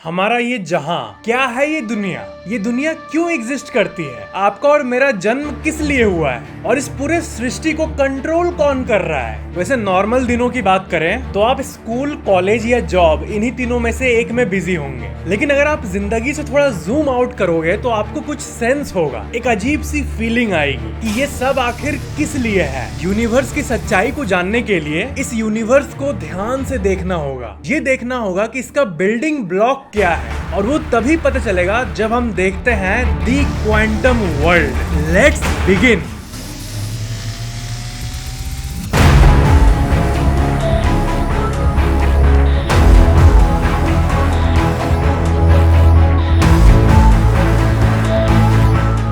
हमारा ये जहां क्या है, ये दुनिया क्यों एग्जिस्ट करती है, आपका और मेरा जन्म किस लिए हुआ है और इस पूरे सृष्टि को कंट्रोल कौन कर रहा है। वैसे नॉर्मल दिनों की बात करें तो आप स्कूल, कॉलेज या जॉब इन्हीं तीनों में से एक में बिजी होंगे, लेकिन अगर आप जिंदगी से थोड़ा जूम आउट करोगे तो आपको कुछ सेंस होगा, एक अजीब सी फीलिंग आएगी कि ये सब आखिर किस लिए है। यूनिवर्स की सच्चाई को जानने के लिए इस यूनिवर्स को ध्यान से देखना होगा, ये देखना होगा कि इसका बिल्डिंग ब्लॉक क्या है, और वो तभी पता चलेगा जब हम देखते हैं दी क्वांटम वर्ल्ड। Let's begin.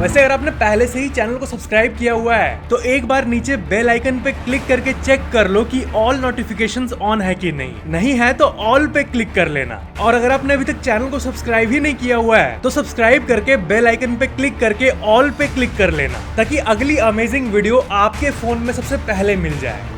वैसे अगर आपने पहले से ही चैनल को सब्सक्राइब किया हुआ है तो एक बार नीचे बेल आइकन पे क्लिक करके चेक कर लो कि ऑल नोटिफिकेशंस ऑन है कि नहीं है तो ऑल पे क्लिक कर लेना। और अगर आपने अभी तक चैनल को सब्सक्राइब ही नहीं किया हुआ है तो सब्सक्राइब करके बेल आइकन पे क्लिक करके ऑल पे क्लिक कर लेना, ताकि अगली अमेजिंग वीडियो आपके फोन में सबसे पहले मिल जाए।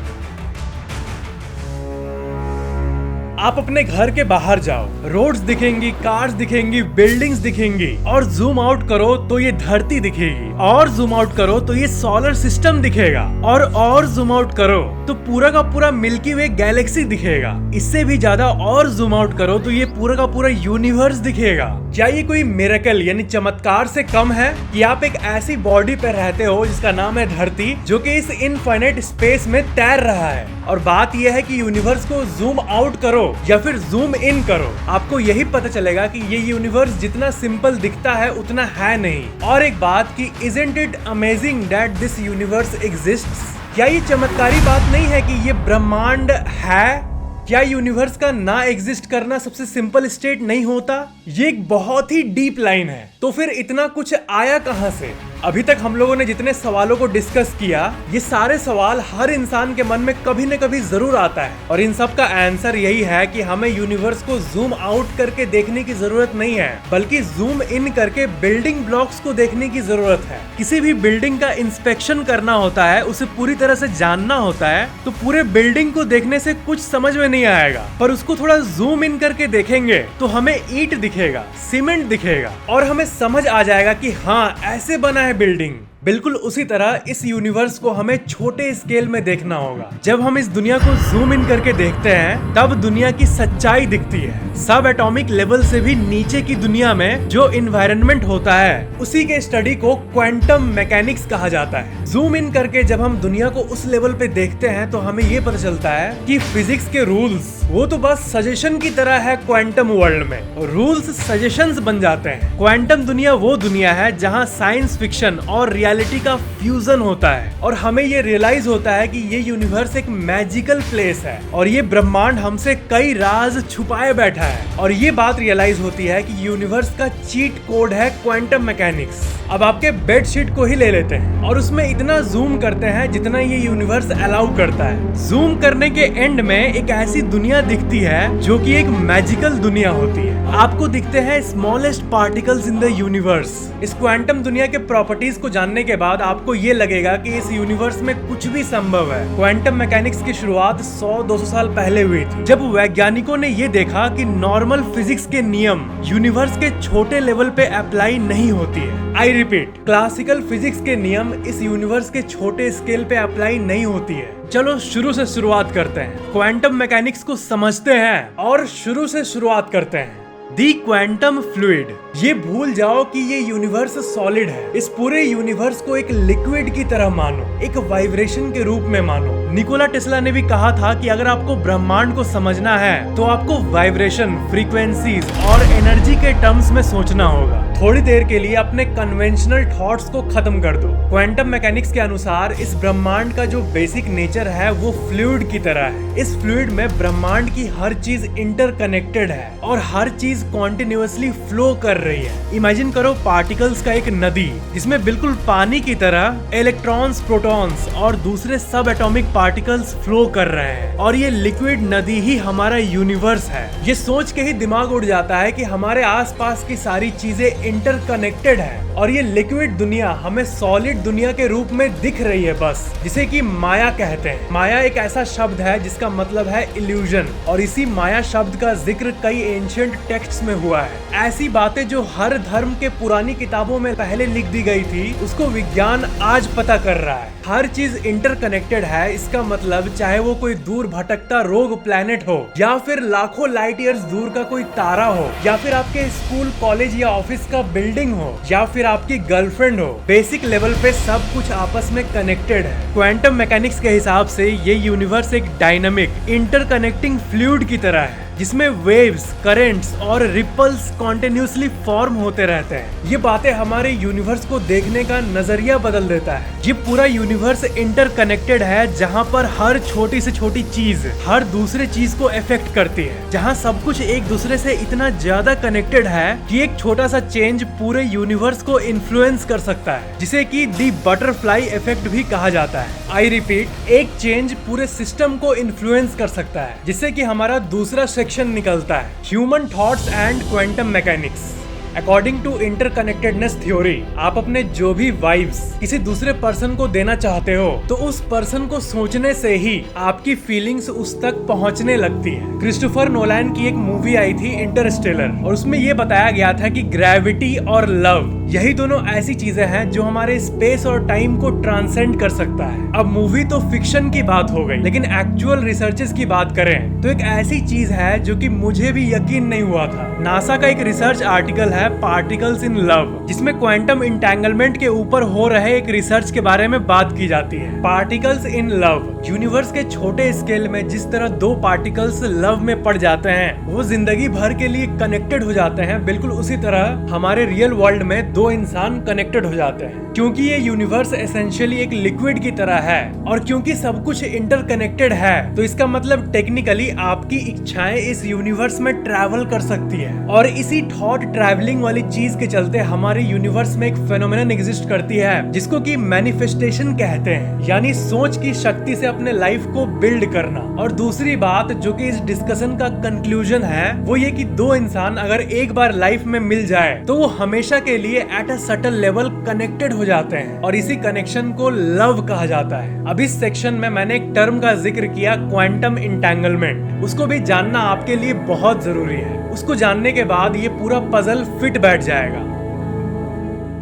आप अपने घर के बाहर जाओ, रोड्स दिखेंगी, कार्स दिखेंगी, बिल्डिंग्स दिखेंगी, और जूम आउट करो तो ये धरती दिखेगी, और जूम आउट करो तो ये सोलर सिस्टम दिखेगा, और जूम आउट करो तो पूरा का पूरा मिल्की वे गैलेक्सी दिखेगा। इससे भी ज्यादा और जूम आउट करो तो ये पूरा का पूरा यूनिवर्स दिखेगा। क्या ये कोई मिरेकल यानी चमत्कार से कम है कि आप एक ऐसी बॉडी पे रहते हो जिसका नाम है धरती, जो कि इस इनफाइनाइट स्पेस में तैर रहा है। और बात यह है कि यूनिवर्स को जूम आउट करो या फिर जूम इन करो, आपको यही पता चलेगा कि ये यूनिवर्स जितना सिंपल दिखता है उतना है नहीं। और एक बात कि isn't it amazing that this universe exists, क्या ये चमत्कारी बात नहीं है कि ये ब्रह्मांड है? क्या यूनिवर्स का ना एग्जिस्ट करना सबसे सिंपल स्टेट नहीं होता? ये एक बहुत ही डीप लाइन है। तो फिर इतना कुछ आया कहां से? अभी तक हम लोगों ने जितने सवालों को डिस्कस किया, ये सारे सवाल हर इंसान के मन में कभी न कभी जरूर आता है, और इन सब का आंसर यही है कि हमें यूनिवर्स को जूम आउट करके देखने की जरूरत नहीं है, बल्कि जूम इन करके बिल्डिंग ब्लॉक्स को देखने की जरूरत है। किसी भी बिल्डिंग का इंस्पेक्शन करना होता है, उसे पूरी तरह से जानना होता है, तो पूरे बिल्डिंग को देखने से कुछ समझ में नहीं आएगा, पर उसको थोड़ा जूम इन करके देखेंगे तो हमें ईंट दिखेगा, सीमेंट दिखेगा, और हमें समझ आ जाएगा कि हाँ, ऐसे बना है बिल्डिंग। बिल्कुल उसी तरह इस यूनिवर्स को हमें छोटे स्केल में देखना होगा। जब हम इस दुनिया को जूम इन करके देखते हैं तब दुनिया की सच्चाई दिखती है। सब एटॉमिक लेवल से भी नीचे की दुनिया में जो एनवायरनमेंट होता है, उसी के स्टडी को क्वांटम मैकेनिक्स कहा जाता है। जूम इन करके जब हम दुनिया को उस लेवल पे देखते हैं तो हमें ये पता चलता है कि फिजिक्स के रूल्स वो तो बस सजेशन की तरह है। क्वांटम वर्ल्ड में रूल्स सजेशंस बन जाते हैं। क्वांटम दुनिया वो दुनिया है जहाँ साइंस फिक्शन और रियलिटी का फ्यूजन होता है, और हमें ये रियलाइज होता है कि ये यूनिवर्स एक मैजिकल प्लेस है और ये ब्रह्मांड हमसे कई राज छुपाए बैठा है। और ये बात रियलाइज होती है कि यूनिवर्स का चीट कोड है क्वांटम मैकेनिक्स। अब आपके बेडशीट को ही ले लेते हैं और उसमें इतना जूम करते हैं जितना ये यूनिवर्स अलाउ करता है। जूम करने के एंड में एक ऐसी दुनिया दिखती है जो कि एक मैजिकल दुनिया होती है। आपको दिखते हैं smallest particles in the universe. इस क्वांटम दुनिया के प्रॉपर्टीज को जानने के बाद आपको ये लगेगा कि इस यूनिवर्स में कुछ भी संभव है। क्वांटम मैकेनिक्स की शुरुआत 100-200 साल पहले हुई थी, जब वैज्ञानिकों ने ये देखा कि नॉर्मल फिजिक्स के नियम यूनिवर्स के छोटे लेवल पे अप्लाई नहीं होती है। आई रिपीट, क्लासिकल फिजिक्स के नियम इस यूनिवर्स के छोटे स्केल पे अप्लाई नहीं होती है। चलो शुरू से शुरुआत करते हैं, क्वांटम मैकेनिक्स को समझते हैं और शुरू से शुरुआत करते हैं। दी क्वांटम फ्लूइड। ये भूल जाओ कि ये यूनिवर्स सॉलिड है। इस पूरे यूनिवर्स को एक लिक्विड की तरह मानो, एक वाइब्रेशन के रूप में मानो। निकोला टेस्ला ने भी कहा था कि अगर आपको ब्रह्मांड को समझना है तो आपको वाइब्रेशन, फ्रीक्वेंसीज और एनर्जी के टर्म्स में सोचना होगा। थोड़ी देर के लिए अपने कन्वेंशनल थॉट्स को खत्म कर दो। क्वांटम मैकेनिक्स के अनुसार इस ब्रह्मांड का जो बेसिक नेचर है वो फ्लूइड की तरह है। इस फ्लूइड में ब्रह्मांड की हर चीज इंटरकनेक्टेड है और हर चीज कॉन्टिन्यूअसली फ्लो कर रही है। इमेजिन करो पार्टिकल्स का एक नदी जिसमें बिल्कुल पानी की तरह इलेक्ट्रॉन्स, प्रोटॉन्स और दूसरे सब एटॉमिक पार्टिकल्स फ्लो कर रहे हैं और ये लिक्विड नदी ही हमारा यूनिवर्स है। ये सोच के ही दिमाग उड़ जाता है कि हमारे आसपास की सारी चीजें इंटरकनेक्टेड है और ये लिक्विड दुनिया हमें सॉलिड दुनिया के रूप में दिख रही है बस, जिसे कि माया कहते हैं। माया एक ऐसा शब्द है जिसका मतलब है इल्यूजन और इसी माया शब्द का जिक्र कई एंशिएंट टेक्स्ट्स में हुआ है। ऐसी बातें जो हर धर्म के पुरानी किताबों में पहले लिख दी गई थी उसको विज्ञान आज पता कर रहा है। हर चीज इंटरकनेक्टेड है, इसका मतलब चाहे वो कोई दूर भटकता रोग प्लैनेट हो या फिर लाखों लाइट ईयर्स दूर का कोई तारा हो या फिर आपके स्कूल कॉलेज या ऑफिस का बिल्डिंग हो या फिर आपकी गर्लफ्रेंड हो, बेसिक लेवल पे सब कुछ आपस में कनेक्टेड है। क्वांटम मैकेनिक्स के हिसाब से ये यूनिवर्स एक डायनामिक इंटरकनेक्टिंग फ्लूइड की तरह है जिसमें वेव्स, करंट्स और रिपल्स कॉन्टिन्यूसली फॉर्म होते रहते हैं। ये बातें हमारे यूनिवर्स को देखने का नजरिया बदल देता है। ये पूरा यूनिवर्स इंटरकनेक्टेड है जहाँ पर हर छोटी से छोटी चीज हर दूसरे चीज को इफेक्ट करती है, जहाँ सब कुछ एक दूसरे से इतना ज्यादा कनेक्टेड है कि एक छोटा सा चेंज पूरे यूनिवर्स को इन्फ्लुएंस कर सकता है, जिसे कि दी बटरफ्लाई इफेक्ट भी कहा जाता है। आई रिपीट, एक चेंज पूरे सिस्टम को इन्फ्लुएंस कर सकता है, जिससे कि हमारा दूसरा सेक्शन निकलता है, human thoughts and quantum mechanics. According to interconnectedness theory, आप अपने जो भी वाइब्स किसी दूसरे पर्सन को देना चाहते हो तो उस पर्सन को सोचने से ही आपकी फीलिंग्स उस तक पहुंचने लगती है। क्रिस्टोफर नोलन की एक मूवी आई थी इंटरस्टेलर और उसमें ये बताया गया था कि ग्रेविटी और लव यही दोनों ऐसी चीजें हैं जो हमारे स्पेस और टाइम को ट्रांसेंड कर सकता है। अब मूवी तो फिक्शन की बात हो गई, लेकिन एक्चुअल रिसर्चेस की बात करें तो एक ऐसी चीज है जो कि मुझे भी यकीन नहीं हुआ था। नासा का एक रिसर्च आर्टिकल है पार्टिकल्स इन लव, जिसमें क्वांटम इंटेंगलमेंट के ऊपर हो रहे एक रिसर्च के बारे में बात की जाती है। पार्टिकल्स इन लव, यूनिवर्स के छोटे स्केल में जिस तरह दो पार्टिकल्स लव में पड़ जाते हैं वो जिंदगी भर के लिए कनेक्टेड हो जाते हैं, बिल्कुल उसी तरह हमारे रियल वर्ल्ड में दो इंसान कनेक्टेड हो जाते हैं। क्योंकि ये यूनिवर्स एसेंशियली एक लिक्विड की तरह है और क्योंकि सब कुछ इंटरकनेक्टेड है तो इसका मतलब टेक्निकली आपकी इच्छाएं इस यूनिवर्स में ट्रैवल कर सकती है। और इसी थॉट ट्रैवलिंग वाली चीज के चलते हमारे यूनिवर्स में एक फेनोमेनन एग्जिस्ट करती है जिसको कि मैनिफेस्टेशन कहते हैं, यानी सोच की शक्ति से अपने लाइफ को बिल्ड करना। और दूसरी बात जो कि इस डिस्कशन का कंक्लूजन है वो ये कि दो इंसान अगर एक बार लाइफ में मिल जाए तो वो हमेशा के लिए at a subtle level connected हो जाते हैं और इसी कनेक्शन को लव कहा जाता है। अब इस सेक्शन में मैंने एक टर्म का जिक्र किया, क्वांटम इंटेंगलमेंट। उसको भी जानना आपके लिए बहुत जरूरी है। उसको जानने के बाद ये पूरा पजल फिट बैठ जाएगा।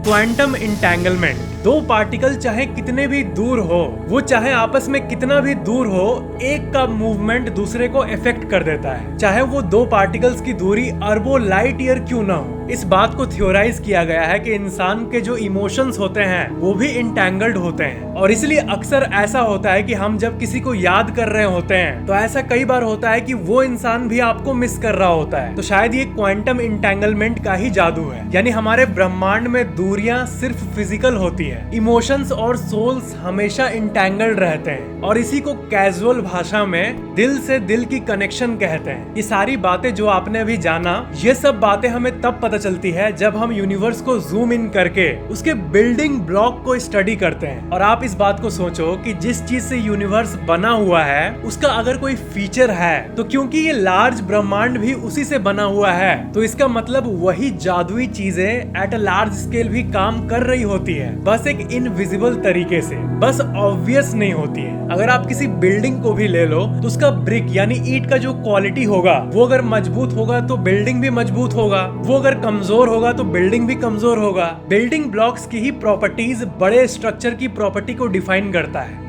क्वांटम इंटेंगलमेंट, दो पार्टिकल चाहे कितने भी दूर हो, वो चाहे आपस में कितना भी दूर हो, एक का मूवमेंट दूसरे को इफेक्ट कर देता है, चाहे वो दो पार्टिकल्स की दूरी अरबों लाइट ईयर क्यों ना हो। इस बात को थ्योराइज किया गया है कि इंसान के जो इमोशंस होते हैं वो भी इंटेंगल्ड होते हैं और इसलिए अक्सर ऐसा होता है कि हम जब किसी को याद कर रहे होते हैं तो ऐसा कई बार होता है कि वो इंसान भी आपको मिस कर रहा होता है। तो शायद ये क्वांटम इंटेंगलमेंट का ही जादू है, यानी हमारे ब्रह्मांड में दूरियां सिर्फ फिजिकल होती है, इमोशंस और सोल्स हमेशा इंटेंगल्ड रहते हैं और इसी को कैजुअल भाषा में दिल से दिल की कनेक्शन कहते हैं। ये सारी बातें जो आपने अभी जाना, ये सब बातें हमें तब पता चलती है जब हम यूनिवर्स को जूम इन करके उसके बिल्डिंग ब्लॉक को स्टडी करते हैं। और आप इस बात को सोचो कि जिस चीज से यूनिवर्स बना हुआ है उसका अगर कोई फीचर है तो क्योंकि ये लार्ज ब्रह्मांड भी उसी से बना हुआ है तो इसका मतलब वही जादुई चीजें एट अ लार्ज स्केल भी काम कर रही होती है, बस एक इनविजिबल तरीके से, बस ऑब्वियस नहीं होती है। अगर आप किसी बिल्डिंग को भी ले लो तो उसका ब्रिक यानी ईंट का जो क्वालिटी होगा वो अगर मजबूत होगा तो बिल्डिंग भी मजबूत होगा, वो अगर कमजोर होगा तो बिल्डिंग भी कमजोर होगा। बिल्डिंग ब्लॉक्स की ही प्रॉपर्टीज बड़े स्ट्रक्चर की प्रॉपर्टी को डिफाइन करता है।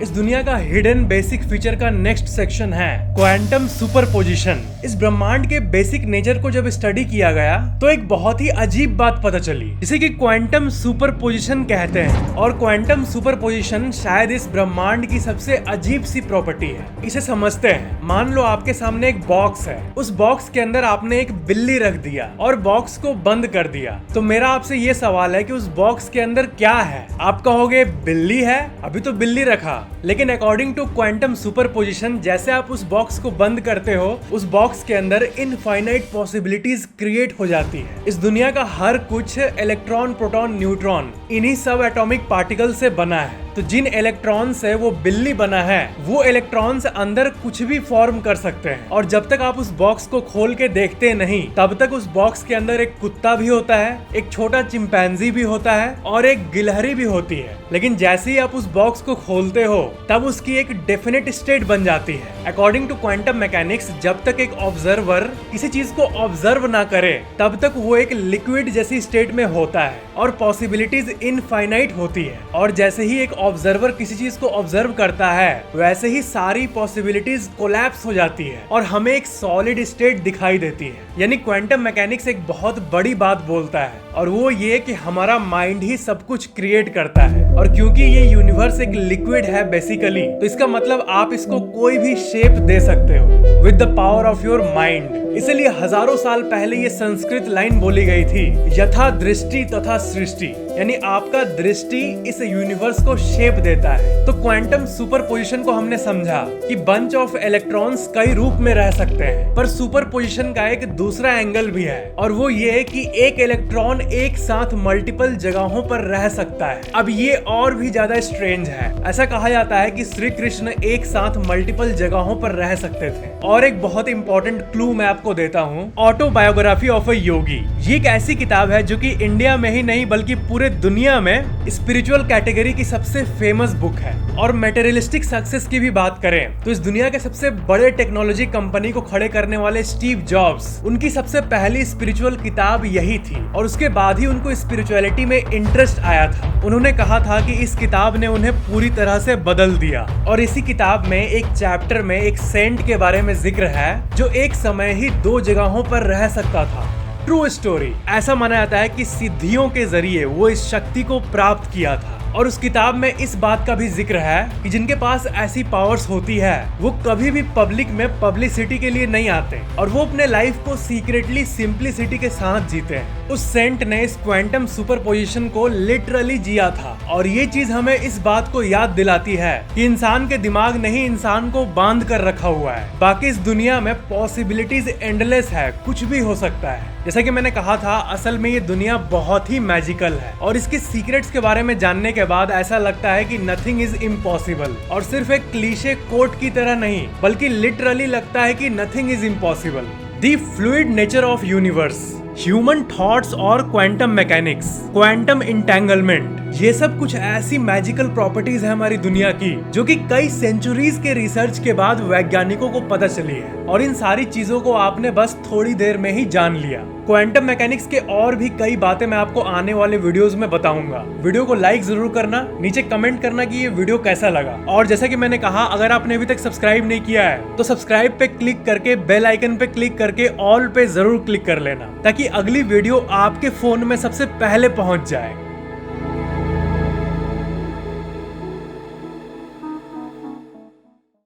इस दुनिया का हिडन बेसिक फीचर का नेक्स्ट सेक्शन है क्वांटम सुपरपोजिशन। इस ब्रह्मांड के बेसिक नेचर को जब स्टडी किया गया तो एक बहुत ही अजीब बात पता चली जिसे कि क्वांटम सुपरपोजिशन कहते हैं। और क्वांटम सुपरपोजिशन शायद इस ब्रह्मांड की सबसे अजीब सी प्रॉपर्टी है। इसे समझते हैं। मान लो आपके सामने एक बॉक्स है, उस बॉक्स के अंदर आपने एक बिल्ली रख दिया और बॉक्स को बंद कर दिया। तो मेरा आपसे ये सवाल है कि उस बॉक्स के अंदर क्या है? आप कहोगे बिल्ली है, अभी तो बिल्ली रखा। लेकिन अकॉर्डिंग टू क्वांटम सुपरपोजिशन जैसे आप उस बॉक्स को बंद करते हो उस बॉक्स के अंदर इनफाइनाइट पॉसिबिलिटीज क्रिएट हो जाती है। इस दुनिया का हर कुछ इलेक्ट्रॉन, प्रोटॉन, न्यूट्रॉन इन्हीं सब एटॉमिक पार्टिकल से बना है। तो तो जिन इलेक्ट्रॉन से वो बिल्ली बना है वो इलेक्ट्रॉन्स अंदर कुछ भी फॉर्म कर सकते हैं, और जब तक आप उस बॉक्स को खोल के देखते नहीं तब तक उस बॉक्स के अंदर एक कुत्ता भी होता है, एक छोटा चिंपैंजी भी होता है और एक गिलहरी भी होती है। लेकिन जैसे ही आप उस बॉक्स को खोलते हो तब उसकी एक डेफिनेट स्टेट बन जाती है। अकॉर्डिंग टू क्वांटम मैकेनिक्स, जब तक एक ऑब्जर्वर किसी चीज को ऑब्जर्व ना करे तब तक वो एक लिक्विड जैसी स्टेट में होता है और पॉसिबिलिटीज इनफाइनाइट होती है, और जैसे ही एक ऑब्जर्वर किसी चीज को ऑब्जर्व करता है वैसे ही सारी पॉसिबिलिटीज कोलैप्स हो जाती है और हमें एक सॉलिड स्टेट दिखाई देती है। यानी क्वांटम मैकेनिक्स एक बहुत बड़ी बात बोलता है, और वो ये कि हमारा माइंड ही सब कुछ क्रिएट करता है। और क्योंकि ये यूनिवर्स एक लिक्विड है बेसिकली, तो इसका मतलब आप इसको कोई भी शेप दे सकते हो with the power of your mind. इसलिए हजारों साल पहले ये संस्कृत लाइन बोली गई थी, यथा दृष्टि तथा सृष्टि, यानी आपका दृष्टि इस यूनिवर्स को शेप देता है। तो क्वांटम सुपरपोजिशन को हमने समझा कि बंच ऑफ इलेक्ट्रॉन्स कई रूप में रह सकते हैं, पर सुपरपोजिशन का एक दूसरा एंगल भी है, और वो ये कि एक इलेक्ट्रॉन एक साथ मल्टीपल जगहों पर रह सकता है। अब ये और भी ज्यादा स्ट्रेंज है। ऐसा कहा जाता है कि श्री कृष्ण एक साथ मल्टीपल जगहों पर रह सकते थे। और एक बहुत इंपॉर्टेंट क्लू मैं आपको देता हूँ, ऑटोबायोग्राफी ऑफ अ योगी। ये एक ऐसी किताब है जो कि इंडिया में ही नहीं बल्कि पूरे दुनिया में स्पिरिचुअल कैटेगरी की सबसे फेमस बुक है। और मटेरियलिस्टिक सक्सेस की भी बात करें तो इस दुनिया के सबसे बड़े टेक्नोलॉजी कंपनी को खड़े करने वाले स्टीव जॉब्स, उनकी सबसे पहली स्पिरिचुअल किताब यही थी, और उसके बाद ही उनको स्पिरिचुअलिटी में इंटरेस्ट आया था। उन्होंने कहा था कि इस किताब ने उन्हें पूरी तरह से बदल दिया। और इसी किताब में एक चैप्टर में एक सेंट के बारे में जिक्र है जो एक समय ही 2 जगहों पर रह सकता था। True story. ऐसा माना जाता है कि सिद्धियों के जरिए वो इस शक्ति को प्राप्त किया था। और उस किताब में इस बात का भी जिक्र है कि जिनके पास ऐसी पावर्स होती है वो कभी भी पब्लिक में पब्लिसिटी के लिए नहीं आते, और वो अपने लाइफ को सीक्रेटली सिंप्लिसिटी के साथ जीते हैं। उस सेंट ने इस क्वांटम सुपरपोजिशन को लिटरली जिया था, और ये चीज हमें इस बात को याद दिलाती है कि इंसान के दिमाग ने ही इंसान को बांध कर रखा हुआ है। बाकी इस दुनिया में पॉसिबिलिटीज एंडलेस है, कुछ भी हो सकता है। जैसा कि मैंने कहा था, असल में ये दुनिया बहुत ही मैजिकल है, और इसके सीक्रेट्स के बारे में जानने के बाद ऐसा लगता है कि नथिंग इज इम्पॉसिबल। और सिर्फ एक क्लीशे कोट की तरह नहीं बल्कि लिटरली लगता है कि nothing is impossible. The fluid nature of universe, human thoughts और क्वांटम मैकेनिक्स, क्वांटम इंटेंगलमेंट, ये सब कुछ ऐसी मैजिकल प्रॉपर्टीज है हमारी दुनिया की जो कि कई सेंचुरीज के रिसर्च के बाद वैज्ञानिकों को पता चली है, और इन सारी चीजों को आपने बस थोड़ी देर में ही जान लिया। क्वांटम मैकेनिक्स के और भी कई बातें मैं आपको आने वाले वीडियोस में बताऊंगा। वीडियो को लाइक जरूर करना, नीचे कमेंट करना कि ये वीडियो कैसा लगा, और जैसा कि मैंने कहा, अगर आपने अभी तक सब्सक्राइब नहीं किया है तो सब्सक्राइब पे क्लिक करके बेल आइकन पे क्लिक करके ऑल पे जरूर क्लिक कर लेना, ताकि अगली वीडियो आपके फोन में सबसे पहले पहुंच जाए।